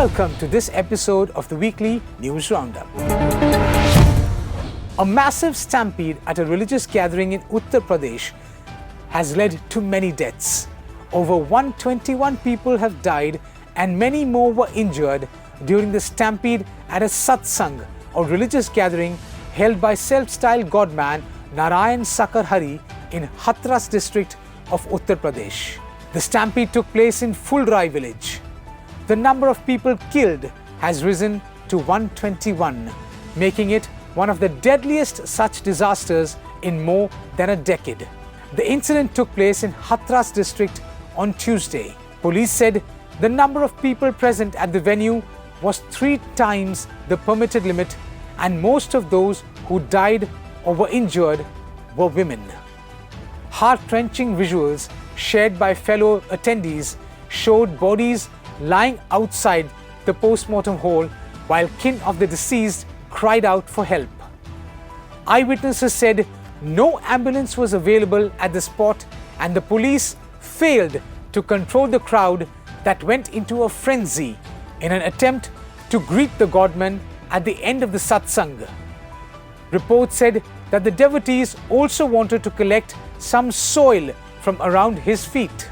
Welcome to this episode of the weekly News Roundup. A massive stampede at a religious gathering in Uttar Pradesh has led to many deaths. Over 121 people have died and many more were injured during the stampede at a satsang or religious gathering held by self-styled godman Narayan Sakar Hari in Hathras district of Uttar Pradesh. The stampede took place in Fulrai village. The number of people killed has risen to 121, making it one of the deadliest such disasters in more than a decade. The incident took place in Hathras district on Tuesday. Police said the number of people present at the venue was 3 times the permitted limit, and most of those who died or were injured were women. Heart-wrenching visuals shared by fellow attendees showed bodies lying outside the post-mortem hall while kin of the deceased cried out for help. Eyewitnesses said no ambulance was available at the spot and the police failed to control the crowd that went into a frenzy in an attempt to greet the godman at the end of the satsang. Reports said that the devotees also wanted to collect some soil from around his feet.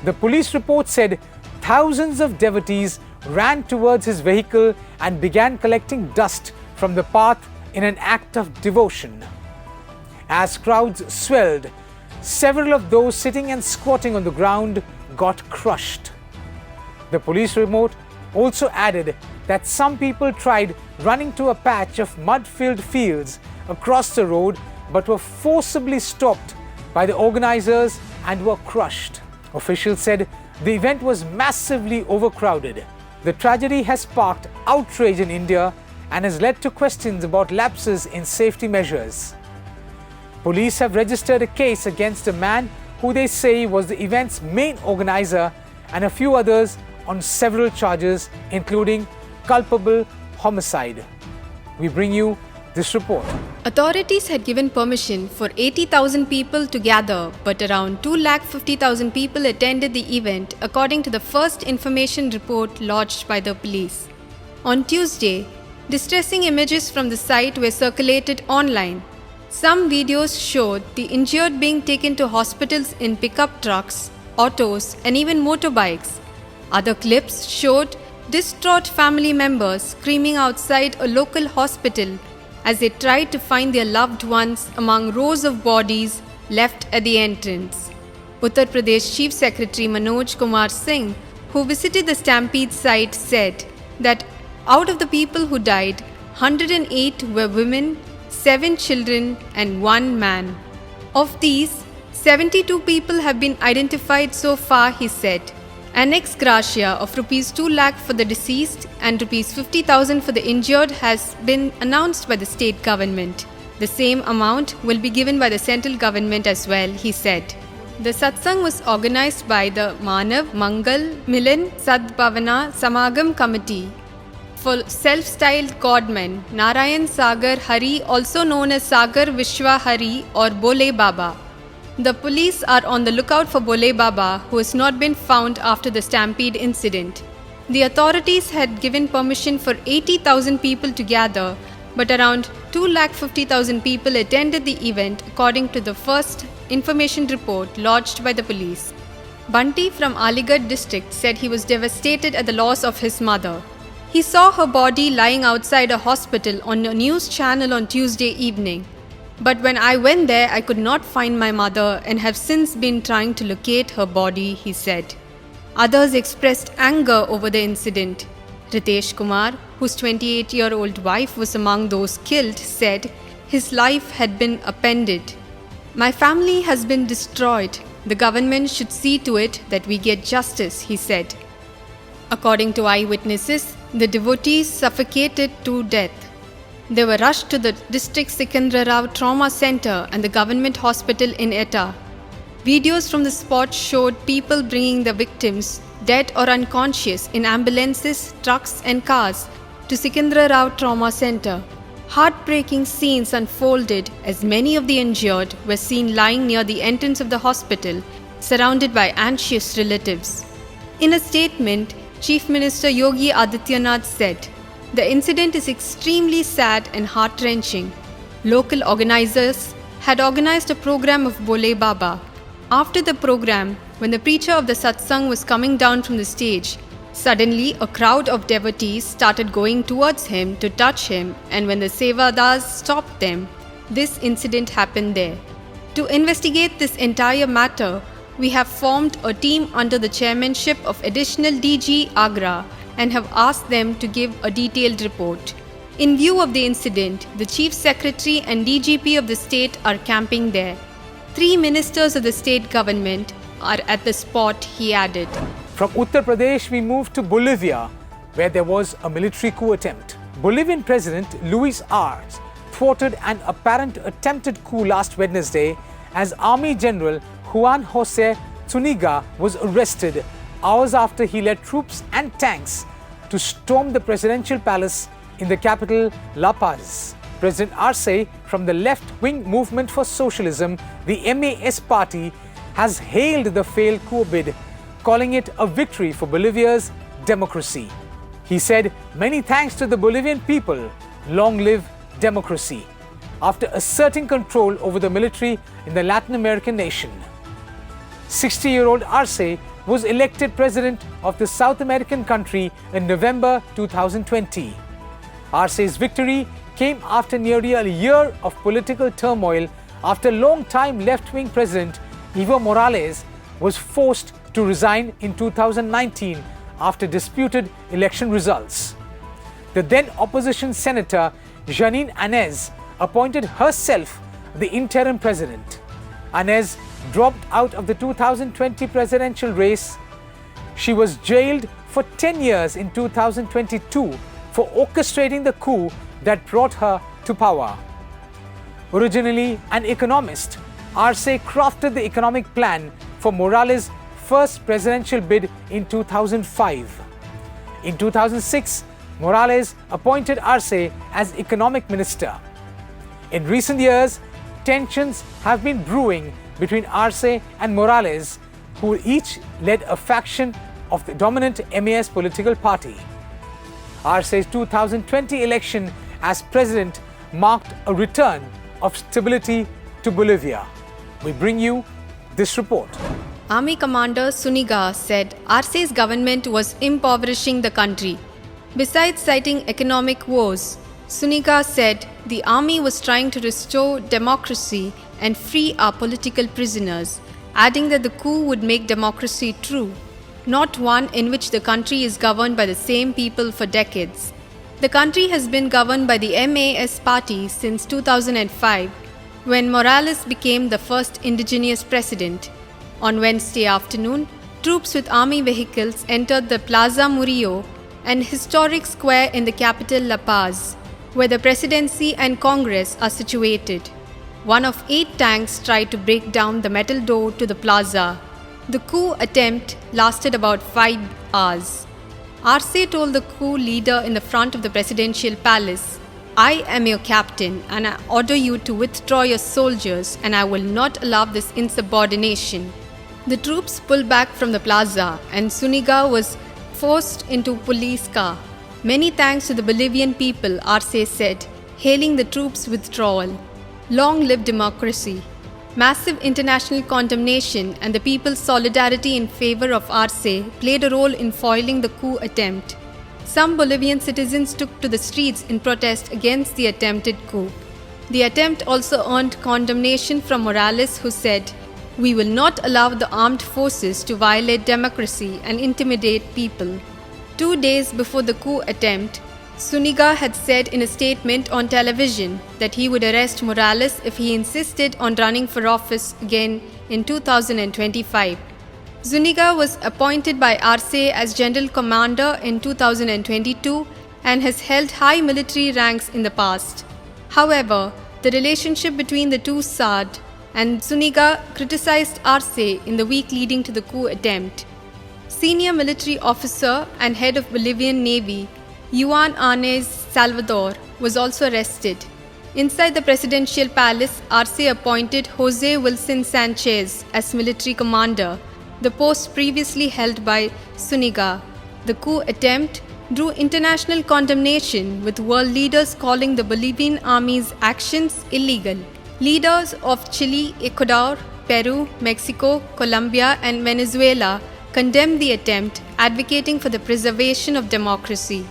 The police report said thousands of devotees ran towards his vehicle and began collecting dust from the path in an act of devotion. As crowds swelled, several of those sitting and squatting on the ground got crushed. The police report also added that some people tried running to a patch of mud-filled fields across the road but were forcibly stopped by the organizers and were crushed. Officials said the event was massively overcrowded. The tragedy has sparked outrage in India and has led to questions about lapses in safety measures. Police have registered a case against a man who they say was the event's main organizer and a few others on several charges, including culpable homicide. We bring you this report. Authorities had given permission for 80,000 people to gather, but around 250,000 people attended the event, according to the first information report lodged by the police. On Tuesday, distressing images from the site were circulated online. Some videos showed the injured being taken to hospitals in pickup trucks, autos, and even motorbikes. Other clips showed distraught family members screaming outside a local hospital as they tried to find their loved ones among rows of bodies left at the entrance. Uttar Pradesh Chief Secretary Manoj Kumar Singh, who visited the stampede site, said that out of the people who died, 108 were women, 7 children and 1 man. Of these, 72 people have been identified so far, he said. An ex gratia of Rs 2 lakh for the deceased and Rs 50,000 for the injured has been announced by the state government. The same amount will be given by the central government as well, he said. The satsang was organized by the Manav Mangal Milan Sadbhavana Samagam Committee for self-styled godmen Narayan Sagar Hari, also known as Sagar Vishwa Hari or Bole Baba. The police are on the lookout for Bole Baba, who has not been found after the stampede incident. The authorities had given permission for 80,000 people to gather, but around 250,000 people attended the event, according to the first information report lodged by the police. Bunty from Aligarh district said he was devastated at the loss of his mother. He saw her body lying outside a hospital on a news channel on Tuesday evening. But when I went there, I could not find my mother and have since been trying to locate her body, he said. Others expressed anger over the incident. Ritesh Kumar, whose 28-year-old wife was among those killed, said his life had been upended. My family has been destroyed. The government should see to it that we get justice, he said. According to eyewitnesses, the devotees suffocated to death. They were rushed to the district Sikandra Rao Trauma Center and the government hospital in Etah. Videos from the spot showed people bringing the victims, dead or unconscious, in ambulances, trucks and cars to Sikandra Rao Trauma Center. Heartbreaking scenes unfolded as many of the injured were seen lying near the entrance of the hospital, surrounded by anxious relatives. In a statement, Chief Minister Yogi Adityanath said, "The incident is extremely sad and heart-wrenching. Local organizers had organized a program of Bole Baba. After the program, when the preacher of the satsang was coming down from the stage, suddenly a crowd of devotees started going towards him to touch him, and when the Sevadas stopped them, this incident happened there. To investigate this entire matter, we have formed a team under the chairmanship of Additional DG Agra and have asked them to give a detailed report. In view of the incident, the Chief Secretary and DGP of the state are camping there. 3 ministers of the state government are at the spot," he added. From Uttar Pradesh, we move to Bolivia, where there was a military coup attempt. Bolivian President Luis Arce thwarted an apparent attempted coup last Wednesday as Army General Juan Jose Zuniga was arrested hours after he led troops and tanks to storm the presidential palace in the capital, La Paz. President Arce, from the left-wing Movement for Socialism, the MAS party, has hailed the failed coup bid, calling it a victory for Bolivia's democracy. He said, "Many thanks to the Bolivian people. Long live democracy," after asserting control over the military in the Latin American nation. 60-year-old Arce was elected president of the South American country in November 2020. Arce's victory came after nearly a year of political turmoil after long-time left-wing president Evo Morales was forced to resign in 2019 after disputed election results. The then opposition senator Janine Anez appointed herself the interim president. Anez dropped out of the 2020 presidential race. She was jailed for 10 years in 2022 for orchestrating the coup that brought her to power. Originally an economist, Arce crafted the economic plan for Morales' first presidential bid in 2005. In 2006, Morales appointed Arce as economic minister. In recent years, tensions have been brewing between Arce and Morales, who each led a faction of the dominant MAS political party. Arce's 2020 election as president marked a return of stability to Bolivia. We bring you this report. Army Commander Zuniga said Arce's government was impoverishing the country. Besides citing economic woes, Zuniga said the army was trying to restore democracy and free our political prisoners, adding that the coup would make democracy true, not one in which the country is governed by the same people for decades. The country has been governed by the MAS party since 2005, when Morales became the first indigenous president. On Wednesday afternoon, troops with army vehicles entered the Plaza Murillo, an historic square in the capital La Paz, where the presidency and Congress are situated. One of 8 tanks tried to break down the metal door to the plaza. The coup attempt lasted about 5 hours. Arce told the coup leader in the front of the presidential palace, "I am your captain and I order you to withdraw your soldiers and I will not allow this insubordination." The troops pulled back from the plaza and Zuniga was forced into a police car. "Many thanks to the Bolivian people," Arce said, hailing the troops' withdrawal. Long live democracy. Massive international condemnation and the people's solidarity in favor of Arce played a role in foiling the coup attempt. Some Bolivian citizens took to the streets in protest against the attempted coup. The attempt also earned condemnation from Morales, who said, "We will not allow the armed forces to violate democracy and intimidate people." 2 days before the coup attempt, Zuniga had said in a statement on television that he would arrest Morales if he insisted on running for office again in 2025. Zuniga was appointed by Arce as General Commander in 2022 and has held high military ranks in the past. However, the relationship between the two soured, and Zuniga criticized Arce in the week leading to the coup attempt. Senior military officer and head of Bolivian Navy, Juan Arnes Salvador, was also arrested. Inside the presidential palace, Arce appointed Jose Wilson Sanchez as military commander, the post previously held by Zuniga. The coup attempt drew international condemnation, with world leaders calling the Bolivian army's actions illegal. Leaders of Chile, Ecuador, Peru, Mexico, Colombia, and Venezuela condemned the attempt, advocating for the preservation of democracy.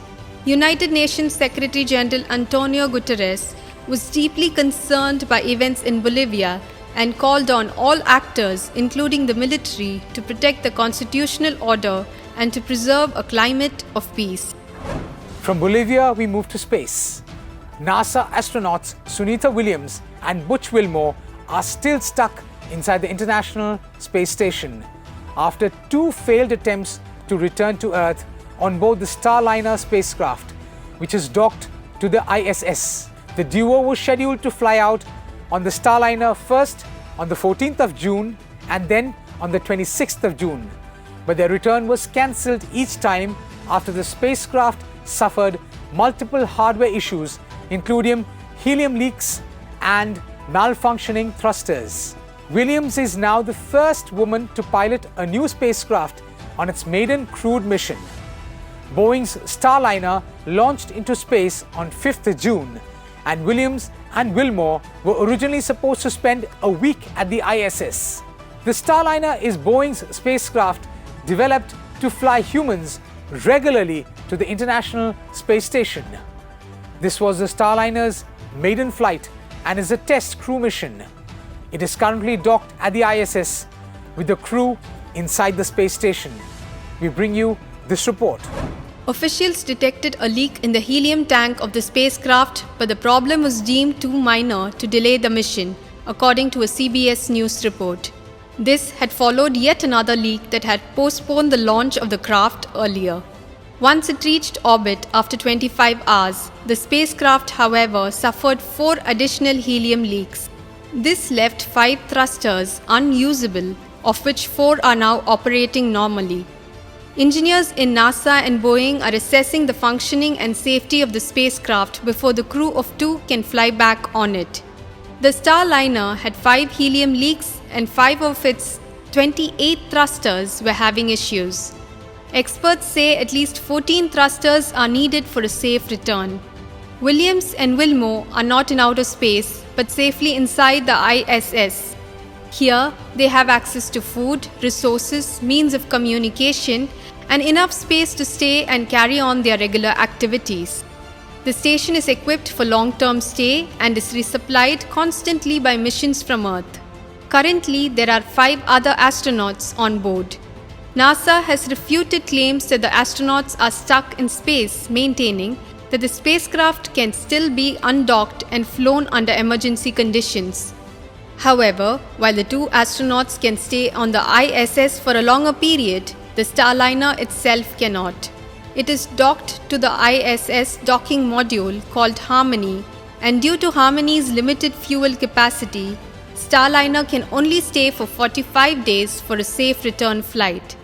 United Nations Secretary General Antonio Guterres was deeply concerned by events in Bolivia and called on all actors, including the military, to protect the constitutional order and to preserve a climate of peace. From Bolivia, we move to space. NASA astronauts Sunita Williams and Butch Wilmore are still stuck inside the International Space Station after 2 failed attempts to return to Earth on board the Starliner spacecraft, which is docked to the ISS. The duo was scheduled to fly out on the Starliner first on the 14th of June and then on the 26th of June. But their return was cancelled each time after the spacecraft suffered multiple hardware issues, including helium leaks and malfunctioning thrusters. Williams is now the first woman to pilot a new spacecraft on its maiden crewed mission. Boeing's Starliner launched into space on 5th June, and Williams and Wilmore were originally supposed to spend a week at the ISS. The Starliner is Boeing's spacecraft developed to fly humans regularly to the International Space Station. This was the Starliner's maiden flight and is a test crew mission. It is currently docked at the ISS with the crew inside the space station. We bring you this report. Officials detected a leak in the helium tank of the spacecraft, but the problem was deemed too minor to delay the mission, according to a CBS News report. This had followed yet another leak that had postponed the launch of the craft earlier. Once it reached orbit after 25 hours, the spacecraft, however, suffered 4 additional helium leaks. This left 5 thrusters unusable, of which 4 are now operating normally. Engineers in NASA and Boeing are assessing the functioning and safety of the spacecraft before the crew of 2 can fly back on it. The Starliner had 5 helium leaks and 5 of its 28 thrusters were having issues. Experts say at least 14 thrusters are needed for a safe return. Williams and Wilmore are not in outer space but safely inside the ISS. Here, they have access to food, resources, means of communication, and enough space to stay and carry on their regular activities. The station is equipped for long-term stay and is resupplied constantly by missions from Earth. Currently, there are 5 other astronauts on board. NASA has refuted claims that the astronauts are stuck in space, maintaining that the spacecraft can still be undocked and flown under emergency conditions. However, while the 2 astronauts can stay on the ISS for a longer period, the Starliner itself cannot. It is docked to the ISS docking module called Harmony, and due to Harmony's limited fuel capacity, Starliner can only stay for 45 days for a safe return flight.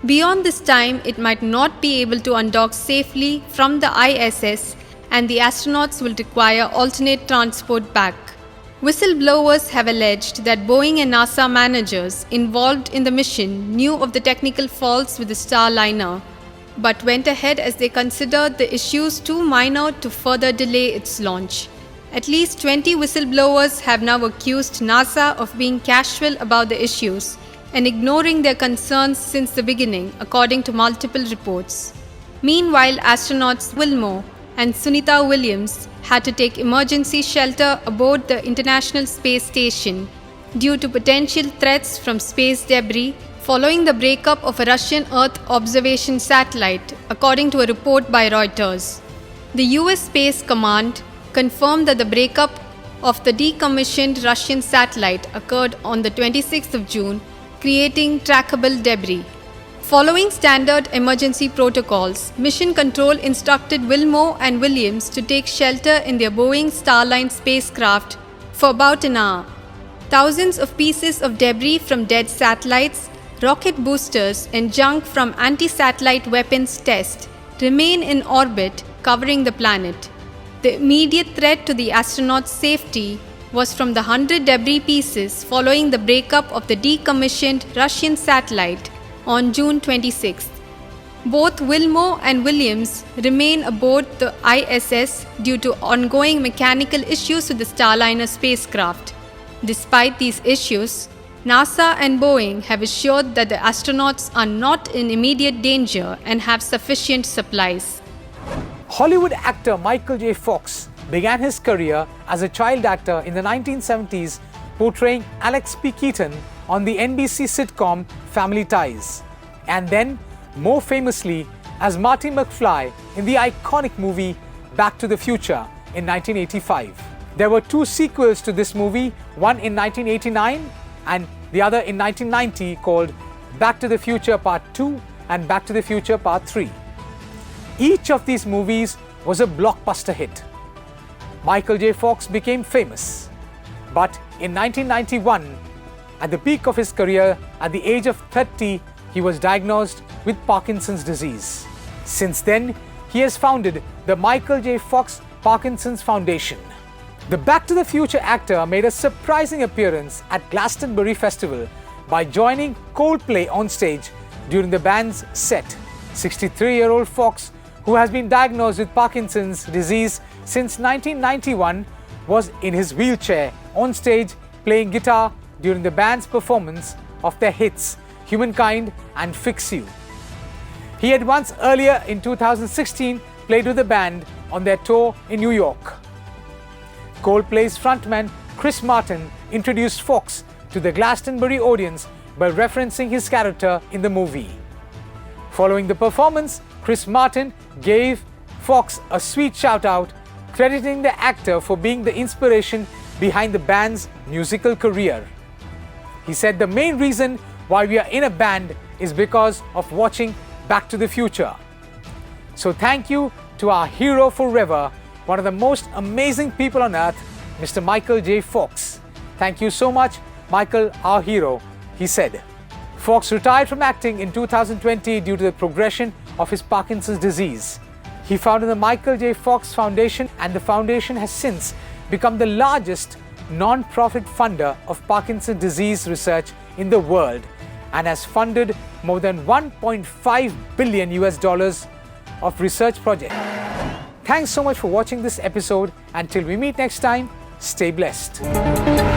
Beyond this time, it might not be able to undock safely from the ISS, and the astronauts will require alternate transport back. Whistleblowers have alleged that Boeing and NASA managers involved in the mission knew of the technical faults with the Starliner, but went ahead as they considered the issues too minor to further delay its launch. At least 20 whistleblowers have now accused NASA of being casual about the issues and ignoring their concerns since the beginning, according to multiple reports. Meanwhile, astronauts Wilmore and Sunita Williams had to take emergency shelter aboard the International Space Station due to potential threats from space debris following the breakup of a Russian Earth observation satellite, according to a report by Reuters. The US Space Command confirmed that the breakup of the decommissioned Russian satellite occurred on the 26th of June, creating trackable debris. Following standard emergency protocols, Mission Control instructed Wilmore and Williams to take shelter in their Boeing Starline spacecraft for about an hour. Thousands of pieces of debris from dead satellites, rocket boosters, and junk from anti-satellite weapons tests remain in orbit covering the planet. The immediate threat to the astronauts' safety was from the 100 debris pieces following the breakup of the decommissioned Russian satellite on June 26. Both Wilmore and Williams remain aboard the ISS due to ongoing mechanical issues with the Starliner spacecraft. Despite these issues, NASA and Boeing have assured that the astronauts are not in immediate danger and have sufficient supplies. Hollywood actor Michael J. Fox began his career as a child actor in the 1970s, portraying Alex P. Keaton on the NBC sitcom Family Ties, and then more famously as Marty McFly in the iconic movie Back to the Future in 1985. There were two sequels to this movie, one in 1989 and the other in 1990, called Back to the Future Part 2 and Back to the Future Part 3. Each of these movies was a blockbuster hit. Michael J. Fox became famous, but in 1991, at the peak of his career, at the age of 30, he was diagnosed with Parkinson's disease. Since then, he has founded the Michael J. Fox Parkinson's Foundation. The Back to the Future actor made a surprising appearance at Glastonbury Festival by joining Coldplay on stage during the band's set. 63-year-old Fox, who has been diagnosed with Parkinson's disease since 1991, was in his wheelchair on stage playing guitar during the band's performance of their hits Humankind and Fix You. He had once earlier in 2016 played with the band on their tour in New York. Coldplay's frontman Chris Martin introduced Fox to the Glastonbury audience by referencing his character in the movie. Following the performance, Chris Martin gave Fox a sweet shout-out, crediting the actor for being the inspiration behind the band's musical career. He said the main reason why we are in a band is because of watching Back to the Future. So thank you to our hero forever, one of the most amazing people on earth, Mr. Michael J. Fox. Thank you so much, Michael, our hero, he said. Fox retired from acting in 2020 due to the progression of his Parkinson's disease. He founded the Michael J. Fox Foundation, and the foundation has since become the largest non-profit funder of Parkinson's disease research in the world and has funded more than $1.5 billion of research projects. Thanks so much for watching this episode. Until we meet next time, stay blessed.